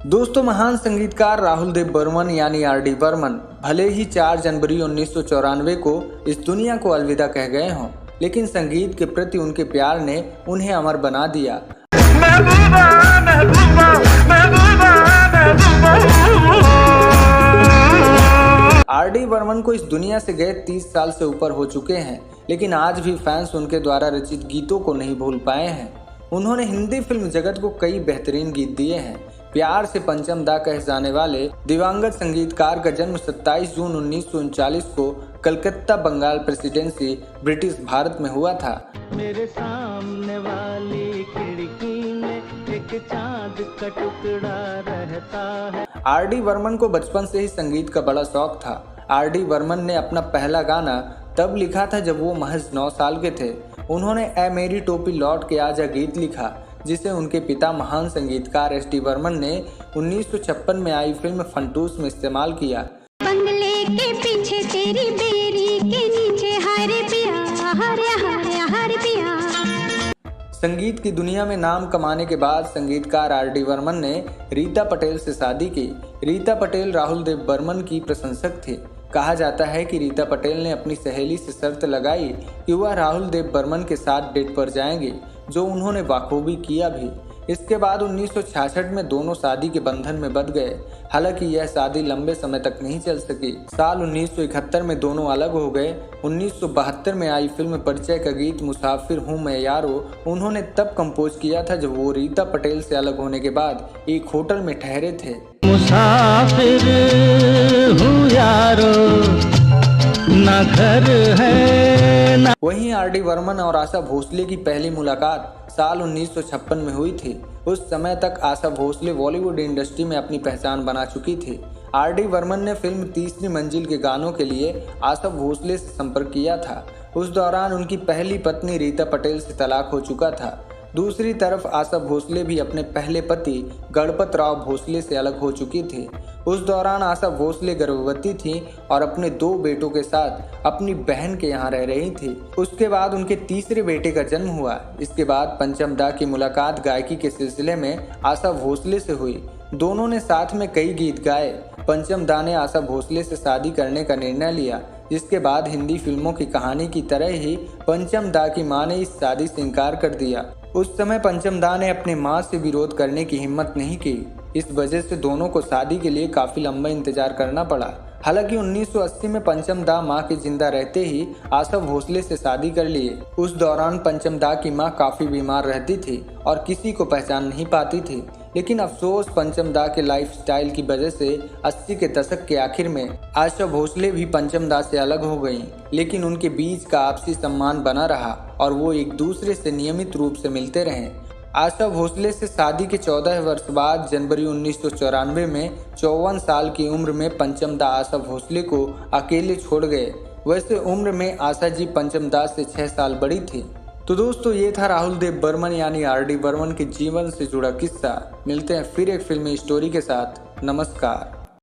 दोस्तों, महान संगीतकार राहुल देव बर्मन यानी आर.डी. बर्मन भले ही 4 जनवरी 1994 को इस दुनिया को अलविदा कह गए हों, लेकिन संगीत के प्रति उनके प्यार ने उन्हें अमर बना दिया। आर.डी. बर्मन को इस दुनिया से गए 30 साल से ऊपर हो चुके हैं, लेकिन आज भी फैंस उनके द्वारा रचित गीतों को नहीं भूल पाए हैं। उन्होंने हिंदी फिल्म जगत को कई बेहतरीन गीत दिए हैं। प्यार से पंचम दा कहे जाने वाले दिवंगत संगीतकार का जन्म 27 जून 1939 को कलकत्ता बंगाल प्रेसिडेंसी ब्रिटिश भारत में हुआ था। मेरे सामने वाली खिड़की में एक चांद का टुकड़ा रहता है। आर.डी. बर्मन को बचपन से ही संगीत का बड़ा शौक था। आर.डी. बर्मन ने अपना पहला गाना तब लिखा था जब वो महज 9 साल के थे। उन्होंने ए मेरी टोपी लौट के आजा गीत लिखा, जिसे उनके पिता महान संगीतकार एस.डी. बर्मन ने 1956 में आई फिल्म फंटूस में इस्तेमाल किया। बंगले के पीछे तेरी बेरी के नीचे हरे पिया हरे हरे हरे पिया। संगीत की दुनिया में नाम कमाने के बाद संगीतकार आर.डी. बर्मन ने रीता पटेल से शादी की। रीता पटेल राहुल देव बर्मन की प्रशंसक थी। कहा जाता है कि रीता पटेल ने अपनी सहेली से शर्त लगाई कि वह राहुल देव बर्मन के साथ डेट पर जाएंगे, जो उन्होंने बाखूबी किया भी। इसके बाद 1966 में दोनों शादी के बंधन में बंध गए। हालांकि यह शादी लंबे समय तक नहीं चल सकी। साल 1971 में दोनों अलग हो गए। 1972 में आई फिल्म परिचय का गीत मुसाफिर हूँ मैं यारो उन्होंने तब कंपोज किया था जब वो रीता पटेल से अलग होने के बाद एक होटल में ठहरे थे। मुसाफिर हूँ यारो, ना घर है ना। वहीं आर.डी. बर्मन और आशा भोसले की पहली मुलाकात साल 1956 में हुई थी। उस समय तक आशा भोसले बॉलीवुड इंडस्ट्री में अपनी पहचान बना चुकी थी। आर.डी. बर्मन ने फिल्म तीसरी मंजिल के गानों के लिए आशा भोसले से संपर्क किया था। उस दौरान उनकी पहली पत्नी रीता पटेल से तलाक हो चुका था। दूसरी तरफ आशा भोसले भी अपने पहले पति गणपत राव भोसले से अलग हो चुकी थी। उस दौरान आशा भोसले गर्भवती थी और अपने 2 बेटों के साथ अपनी बहन के यहाँ रह रही थी। उसके बाद उनके तीसरे बेटे का जन्म हुआ। इसके बाद पंचम दा की मुलाकात गायकी के सिलसिले में आशा भोसले से हुई। दोनों ने साथ में कई गीत गाए। पंचम दा ने आशा भोसले से शादी करने का निर्णय लिया, जिसके बाद हिंदी फिल्मों की कहानी की तरह ही पंचम दा की मां ने इस शादी से इनकार कर दिया। उस समय पंचम दा ने अपनी मां से विरोध करने की हिम्मत नहीं की। इस वजह से दोनों को शादी के लिए काफी लंबा इंतजार करना पड़ा। हालांकि 1980 में पंचम दा मां के जिंदा रहते ही आशा भोसले से शादी कर लिए। उस दौरान पंचम दा की मां काफी बीमार रहती थी और किसी को पहचान नहीं पाती थी। लेकिन अफसोस पंचम दा के लाइफस्टाइल की वजह से 80 के दशक के आखिर में आशा भोसले भी पंचम दा से अलग हो गईं। लेकिन उनके बीच का आपसी सम्मान बना रहा और वो एक दूसरे से नियमित रूप से मिलते रहे। आशा भोसले से शादी के 14 वर्ष बाद जनवरी 1994 में 54 साल की उम्र में पंचम दा आशा भोसले को अकेले छोड़ गए। वैसे उम्र में आशा जी पंचम दा से 6 साल बड़ी थी। तो दोस्तों, ये था राहुल देव बर्मन यानी आर.डी. बर्मन के जीवन से जुड़ा किस्सा। मिलते हैं फिर एक फिल्मी स्टोरी के साथ। नमस्कार।